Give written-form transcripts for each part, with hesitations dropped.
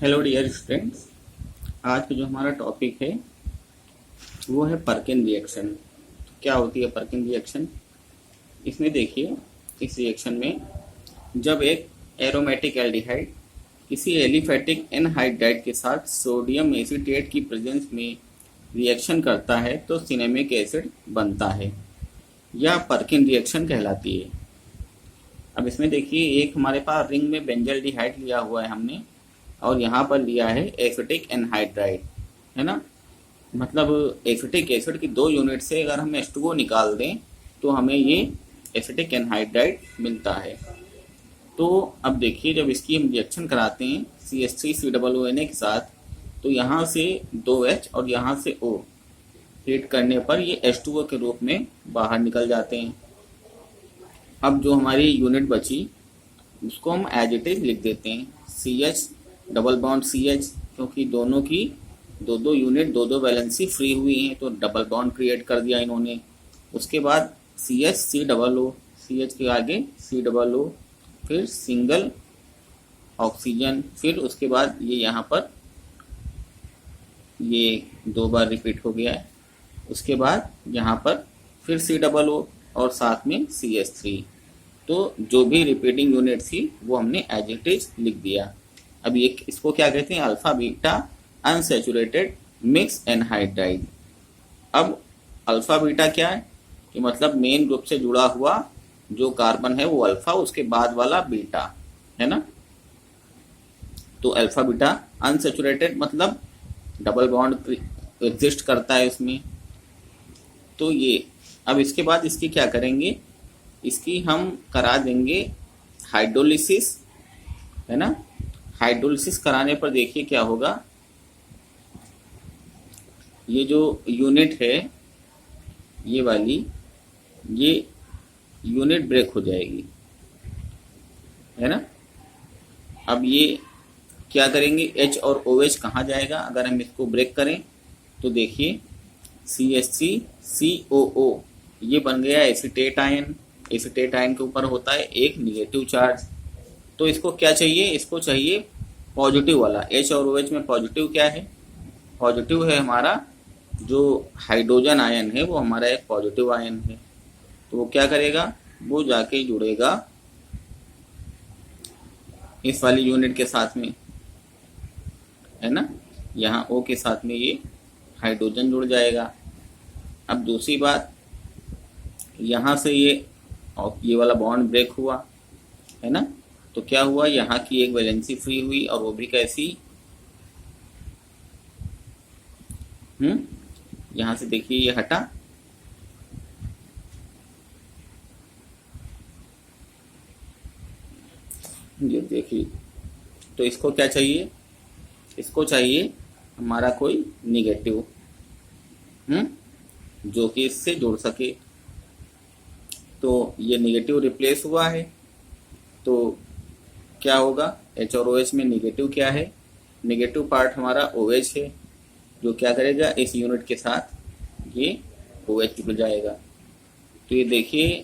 Hello dear students. आज का जो हमारा टॉपिक है वो है पर्किन रिएक्शन। क्या होती है पर्किन रिएक्शन? इसमें देखिए, इस रिएक्शन में जब एक एरोमेटिक एल्डिहाइड किसी एलिफेटिक एनहाइड्राइड के साथ सोडियम एसीटेट की प्रेजेंस में रिएक्शन करता है तो सिनेमिक एसिड बनता है। यह पर्किन रिएक्शन कहलाती है। अब इसमें देखिए, एक हमारे पास रिंग में बेंजल्डिहाइड लिया हुआ है हमने, और यहाँ पर लिया है एसिटिक एनहाइड्राइड, है ना। मतलब एसिटिक एसिड की 2 यूनिट से अगर हम H2O निकाल दें तो हमें ये एसिटिक एनहाइड्राइड मिलता है। तो अब देखिए, जब इसकी हम रिएक्शन कराते हैं CH3COONA के साथ, तो यहाँ से 2H और यहाँ से O हीट करने पर ये H2O के रूप में बाहर निकल जाते हैं। अब जो हमारी यूनिट बची उसको हम एज इट इज लिख देते हैं CH डबल बॉन्ड CH, क्योंकि दोनों की दो यूनिट दो वैलेंसी फ्री हुई हैं तो डबल बॉन्ड क्रिएट कर दिया इन्होंने। उसके बाद CH COO, CH के आगे COO, फिर सिंगल ऑक्सीजन, फिर उसके बाद ये यहाँ पर ये 2 बार रिपीट हो गया है। उसके बाद यहाँ पर फिर COO और साथ में CH3। तो जो भी रिपीटिंग यूनिट थी वो हमने एज इट इज लिख दिया। अब ये इसको क्या कहते हैं? Alpha beta unsaturated mix anhydride. अब अल्फा बीटा क्या है कि मतलब मेन ग्रुप से जुड़ा हुआ जो कार्बन है वो अल्फा, उसके बाद वाला बीटा, है ना। तो अल्फा बीटा अनसैचुरेटेड मतलब डबल बॉन्ड एग्जिस्ट करता है इसमें। तो ये अब इसके बाद इसकी क्या करेंगे, इसकी हम करा देंगे हाइड्रोलिसिस, है ना। हाइड्रोलिसिस कराने पर देखिए क्या होगा, ये जो यूनिट है ये वाली, ये यूनिट ब्रेक हो जाएगी, है ना। अब ये क्या करेंगे, H और OH कहाँ जाएगा अगर हम इसको ब्रेक करें? तो देखिए CH3COO ये बन गया एसीटेट आयन। एसीटेट आयन के ऊपर होता है एक निगेटिव चार्ज। तो इसको क्या चाहिए? इसको चाहिए पॉजिटिव वाला। H और OH में पॉजिटिव क्या है? पॉजिटिव है हमारा जो हाइड्रोजन आयन है, वो हमारा एक पॉजिटिव आयन है। तो वो क्या करेगा, वो जाके जुड़ेगा इस वाली यूनिट के साथ में, है ना। यहाँ O के साथ में ये हाइड्रोजन जुड़ जाएगा। अब दूसरी बात, यहाँ से ये वाला बॉन्ड ब्रेक हुआ, है ना। तो क्या हुआ, यहाँ की एक वैलेंसी फ्री हुई, और वो भी कैसी, यहाँ से देखिए ये हटा, ये देखिए। तो इसको क्या चाहिए, इसको चाहिए हमारा कोई निगेटिव, जो कि इससे जुड़ सके। तो ये निगेटिव रिप्लेस हुआ है, तो क्या होगा, H और OH में निगेटिव क्या है, निगेटिव पार्ट हमारा OH है, जो क्या करेगा इस यूनिट के साथ ये OH जुड़ जाएगा। तो ये देखिए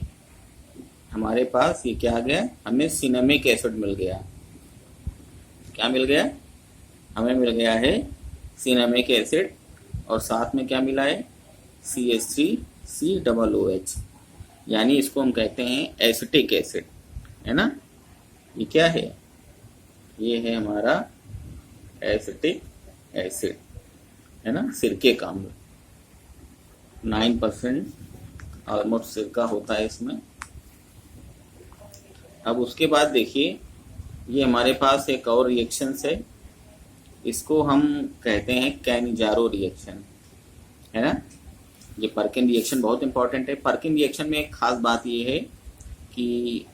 हमारे पास ये क्या आ गया, हमें सिनेमिक एसिड मिल गया। क्या मिल गया? हमें मिल गया है सिनेमिक एसिड, और साथ में क्या मिला है, CH3COOH, यानी इसको हम कहते हैं एसिटिक एसिड, है ना। ये क्या है, ये है हमारा एसिटिक एसिड, है ना। सिरके का अम्ल 9% ऑलमोस्ट सिरका होता है इसमें। अब उसके बाद देखिए, ये हमारे पास एक और रिएक्शन है, इसको हम कहते हैं कैनिजारो रिएक्शन, है ना। ये पर्किन रिएक्शन बहुत इंपॉर्टेंट है। पर्किन रिएक्शन में एक खास बात ये है कि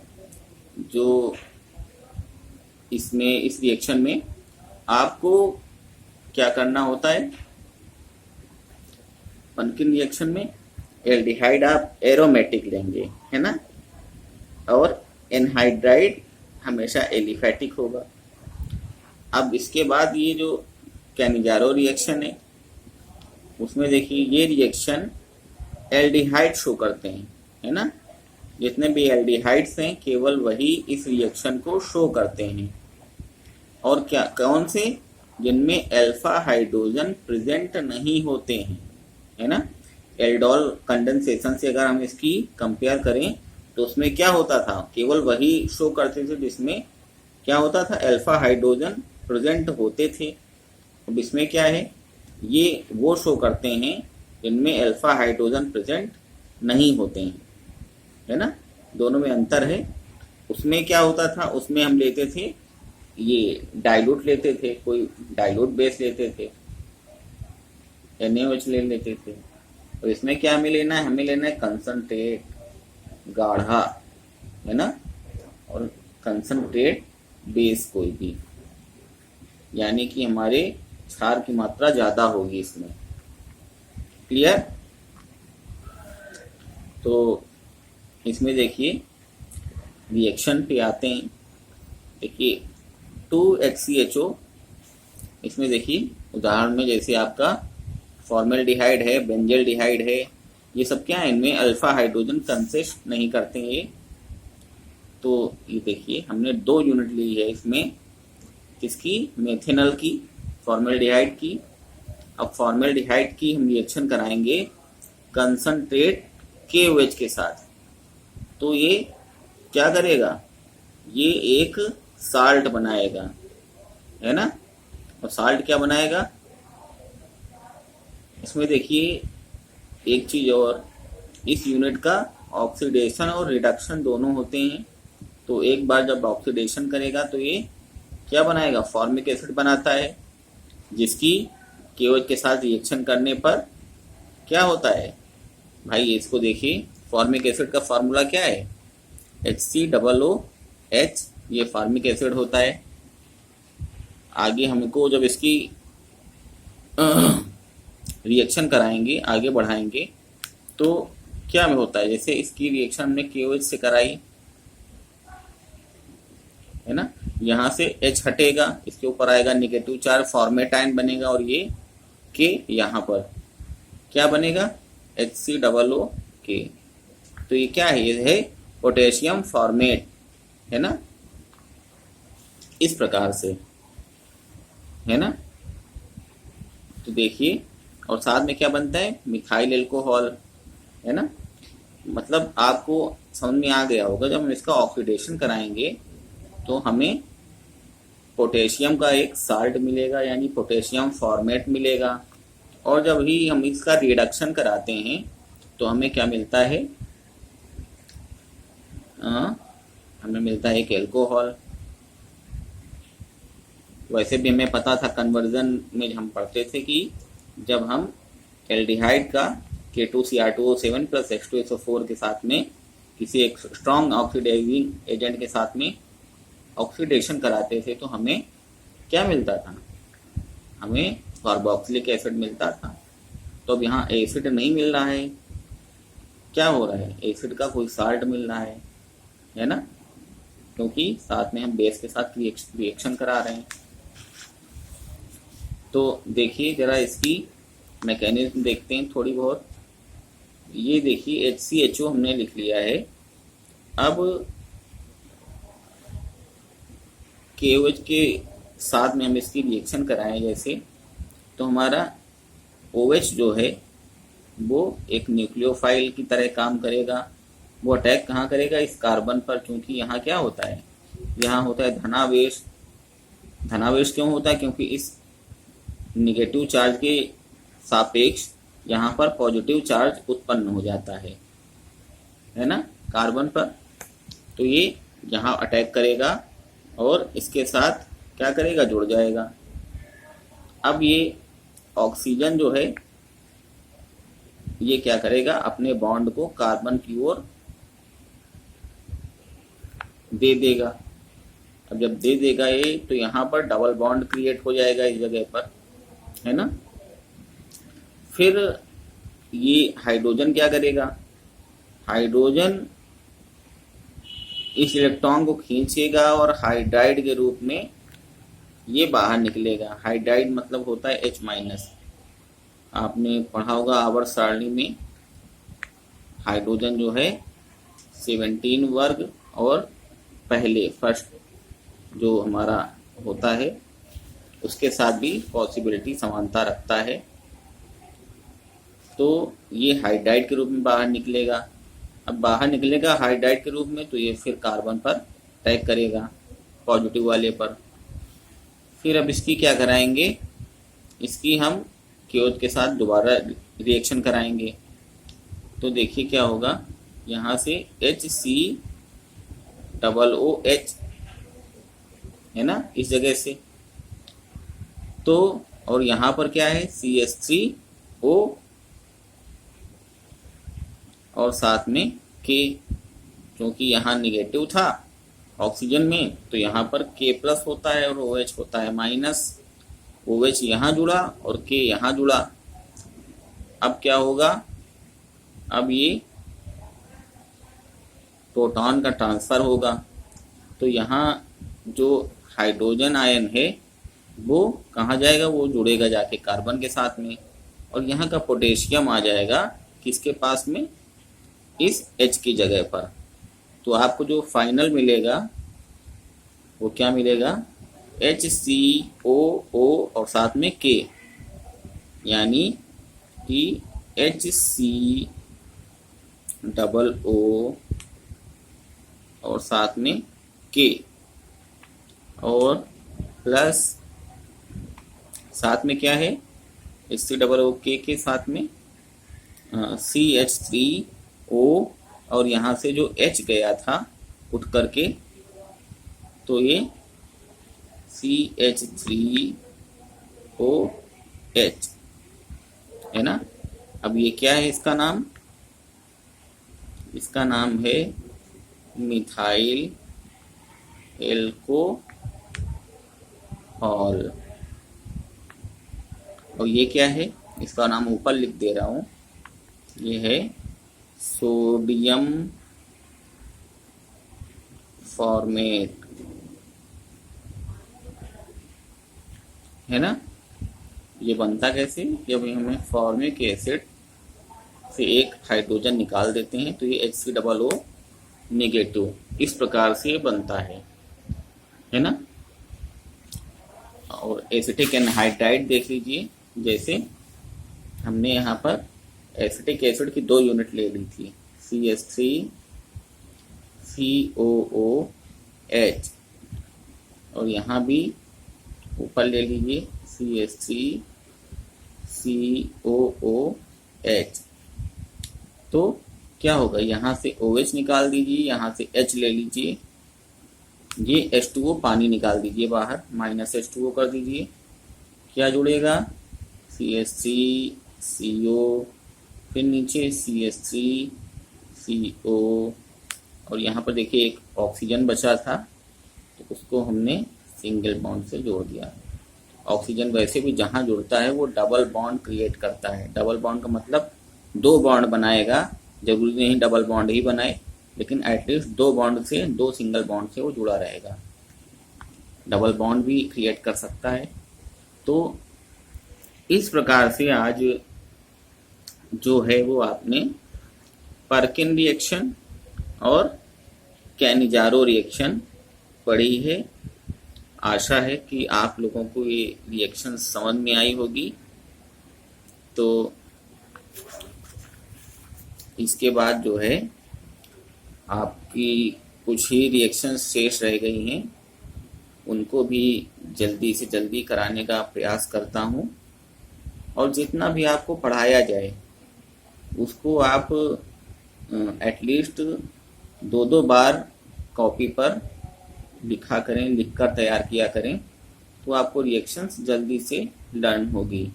जो इसमें इस रिएक्शन में आपको क्या करना होता है, पर्किन रिएक्शन में एल्डिहाइड आप एरोमेटिक लेंगे, है ना, और एनहाइड्राइड हमेशा एलिफेटिक होगा। अब इसके बाद ये जो कैनिजारो रिएक्शन है, उसमें देखिए ये रिएक्शन एल्डिहाइड शो करते हैं, है ना। जितने भी एल्डिहाइड्स हैं केवल वही इस रिएक्शन को शो करते हैं। और क्या, कौन से? जिनमें अल्फा हाइड्रोजन प्रेजेंट नहीं होते हैं, है ना। एल्डोल कंडेंसेशन से अगर हम इसकी कंपेयर करें तो उसमें क्या होता था, केवल वही शो करते थे जिसमें क्या होता था, अल्फा हाइड्रोजन प्रेजेंट होते थे। अब इसमें क्या है, ये वो शो करते हैं जिनमें अल्फा हाइड्रोजन प्रेजेंट नहीं होते हैं, है ना। दोनों में अंतर है। उसमें क्या होता था, उसमें हम लेते थे ये डाइल्यूट लेते थे, कोई डाइल्यूट बेस लेते थे, NaOH ले लेते थे। और इसमें क्या हमें लेना है, हमें लेना है कंसंट्रेट, गाढ़ा, है ना, और कंसंट्रेट बेस कोई भी, यानी कि हमारे क्षार की मात्रा ज्यादा होगी इसमें। क्लियर। तो इसमें देखिए रिएक्शन पे आते हैं। देखिए 2HCHO, इसमें देखिए उदाहरण में जैसे आपका फॉर्मेल्डिहाइड है, बेंजल्डिहाइड है, ये सब क्या है, इनमें अल्फा हाइड्रोजन कंसिस्ट नहीं करते हैं ये। तो ये देखिए हमने 2 यूनिट ली है इसमें, किसकी, मेथेनॉल की, फॉर्मेल्डिहाइड की। अब फॉर्मेल्डिहाइड की हम रिएक्शन कराएंगे कंसंट्रेट KOH के साथ, तो ये क्या करेगा, ये एक साल्ट बनाएगा, है ना। और साल्ट क्या बनाएगा, इसमें देखिए एक चीज और, इस यूनिट का ऑक्सीडेशन और रिडक्शन दोनों होते हैं। तो एक बार जब ऑक्सीडेशन करेगा तो ये क्या बनाएगा, फॉर्मिक एसिड बनाता है, जिसकी KOH के साथ रिएक्शन करने पर क्या होता है भाई, इसको देखिए फॉर्मिक एसिड का फॉर्मूला क्या है, HCOOH, ये फॉर्मिक एसिड होता है। आगे हमको जब इसकी रिएक्शन कराएंगे, आगे बढ़ाएंगे, तो क्या में होता है, जैसे इसकी रिएक्शन हमने KOH से कराई, है ना, यहाँ से H हटेगा, इसके ऊपर आएगा नेगेटिव चार्ज, फॉर्मेटाइन बनेगा, और ये K यहाँ पर क्या बनेगा, HCOOK। तो ये क्या है, ये है पोटेशियम फॉर्मेट, है ना, इस प्रकार से, है ना। तो देखिए, और साथ में क्या बनता है, मिथाइल एल्कोहल, है ना। मतलब आपको समझ में आ गया होगा, जब हम इसका ऑक्सीडेशन कराएंगे तो हमें पोटेशियम का एक साल्ट मिलेगा, यानी पोटेशियम फॉर्मेट मिलेगा। और जब ही हम इसका रिडक्शन कराते हैं तो हमें क्या मिलता है, हमें मिलता है एक एल्कोहल। वैसे भी हमें पता था कन्वर्जन में हम पढ़ते थे कि जब हम एल्डिहाइड का K2Cr2O7 प्लस H2SO4 के साथ में किसी एक स्ट्रॉन्ग ऑक्सीडाइजिंग एजेंट के साथ में ऑक्सीडेशन कराते थे तो हमें क्या मिलता था, हमें कार्बोक्सिलिक एसिड मिलता था। तो अब यहाँ एसिड नहीं मिल रहा है, क्या हो रहा है, एसिड का कोई साल्ट मिल रहा है ना, क्योंकि साथ में हम बेस के साथ रिएक्शन करा रहे हैं। तो देखिए जरा इसकी मैकेनिज्म देखते हैं थोड़ी बहुत। ये देखिए HCHO हमने लिख लिया है। अब KOH के साथ में हम इसकी रिएक्शन कराएं जैसे, तो हमारा OH जो है वो एक न्यूक्लियोफाइल की तरह काम करेगा। वो अटैक कहाँ करेगा, इस कार्बन पर, क्योंकि यहाँ क्या होता है, यहाँ होता है धनावेश। धनावेश क्यों होता है, क्योंकि इस निगेटिव चार्ज के सापेक्ष यहाँ पर पॉजिटिव चार्ज उत्पन्न हो जाता है ना, कार्बन पर। तो ये यहाँ अटैक करेगा और इसके साथ क्या करेगा, जुड़ जाएगा। अब ये ऑक्सीजन जो है ये क्या करेगा, अपने बॉन्ड को कार्बन की ओर दे देगा। अब जब दे देगा ये, तो यहाँ पर डबल बॉन्ड क्रिएट हो जाएगा इस जगह पर, है ना। फिर ये हाइड्रोजन क्या करेगा, हाइड्रोजन इस इलेक्ट्रॉन को खींचेगा और हाइड्राइड के रूप में ये बाहर निकलेगा। हाइड्राइड मतलब होता है H-। आपने पढ़ा होगा आवर्त सारणी में, हाइड्रोजन जो है 17 वर्ग और पहले फर्स्ट जो हमारा होता है उसके साथ भी पॉसिबिलिटी समानता रखता है। तो ये हाइड्राइड के रूप में बाहर निकलेगा। अब बाहर निकलेगा हाइड्राइड के रूप में, तो ये फिर कार्बन पर अटैक करेगा, पॉजिटिव वाले पर। फिर अब इसकी क्या कराएंगे, इसकी हम क्योथ के साथ दोबारा रिएक्शन कराएंगे। तो देखिए क्या होगा, यहाँ से HCOOH है ना, इस जगह से। तो और यहाँ पर क्या है, CH3O और साथ में K, क्योंकि यहाँ निगेटिव था ऑक्सीजन में, तो यहाँ पर K प्लस होता है और OH होता है माइनस। OH यहाँ जुड़ा और K यहाँ जुड़ा। अब क्या होगा, अब ये प्रोटॉन का ट्रांसफर होगा, तो यहाँ जो हाइड्रोजन आयन है वो कहाँ जाएगा, वो जुड़ेगा जाके कार्बन के साथ में, और यहाँ का पोटेशियम आ जाएगा किसके पास में, इस H की जगह पर। तो आपको जो फाइनल मिलेगा वो क्या मिलेगा, HCOO और साथ में K, यानी कि HCOO और साथ में K और प्लस साथ में क्या है, HCOO के साथ में CH3O और यहाँ से जो H गया था उठ करके, तो ये CH3OH है ना। अब ये क्या है, इसका नाम है मिथाइल एल्कोहल। और ये क्या है, इसका नाम ऊपर लिख दे रहा हूँ, ये है सोडियम फॉर्मेट, है ना। ये बनता कैसे, जब हमें फॉर्मिक एसिड से एक हाइड्रोजन निकाल देते हैं तो ये HCOO नेगेटिव, इस प्रकार से बनता है ना। और एसिटिक एनहाइड्राइड देख लीजिए, जैसे हमने यहाँ पर एसिटिक एसिड की 2 यूनिट ले ली थी, CH3COOH, और यहाँ भी ऊपर ले लीजिए CH3COOH। तो क्या होगा, यहाँ से OH निकाल दीजिए, यहाँ से H ले लीजिए, ये H2O पानी निकाल दीजिए बाहर, माइनस H2O कर दीजिए, क्या जुड़ेगा, CH3CO, फिर नीचे CH3CO, और यहाँ पर देखिए एक ऑक्सीजन बचा था तो उसको हमने सिंगल बॉन्ड से जोड़ दिया। ऑक्सीजन वैसे भी जहाँ जुड़ता है वो डबल बॉन्ड क्रिएट करता है। डबल बॉन्ड का मतलब 2 बॉन्ड बनाएगा, जरूरी नहीं डबल बॉन्ड ही बनाए, लेकिन एटलीस्ट 2 बॉन्ड से, 2 सिंगल बॉन्ड से वो जुड़ा रहेगा। डबल बॉन्ड भी क्रिएट कर सकता है। तो इस प्रकार से आज जो है वो आपने पर्किन रिएक्शन और कैनिजारो रिएक्शन पढ़ी है। आशा है कि आप लोगों को ये रिएक्शन समझ में आई होगी। तो इसके बाद जो है आपकी कुछ ही रिएक्शन शेष रह गई हैं, उनको भी जल्दी से जल्दी कराने का प्रयास करता हूँ। और जितना भी आपको पढ़ाया जाए उसको आप एटलीस्ट 2-2 बार कॉपी पर लिखा करें, लिखकर तैयार किया करें, तो आपको रिएक्शंस जल्दी से लर्न होगी।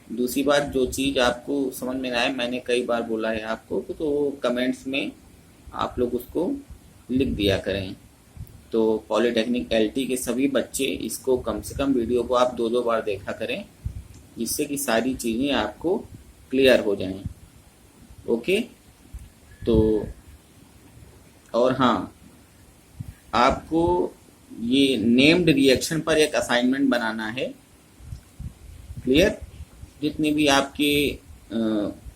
दूसरी बात, जो चीज़ आपको समझ में ना आए, मैंने कई बार बोला है आपको, तो कमेंट्स में आप लोग उसको लिख दिया करें। तो पॉलीटेक्निक LT के सभी बच्चे इसको कम से कम वीडियो को आप 2-2 बार देखा करें, जिससे कि सारी चीज़ें आपको क्लियर हो जाएं। ओके, तो और हाँ, आपको ये नेम्ड रिएक्शन पर एक असाइनमेंट बनाना है। क्लियर, जितनी भी आपके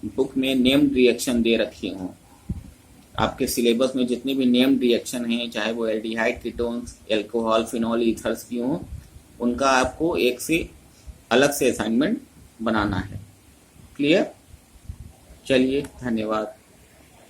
बुक में नेम्ड रिएक्शन दे रखी हों, आपके सिलेबस में जितने भी नेम्ड रिएक्शन हैं, चाहे वो aldehyde, ketones, alcohol, phenol, ethers की हों, उनका आपको एक से अलग से असाइनमेंट बनाना है। क्लियर? चलिए, धन्यवाद।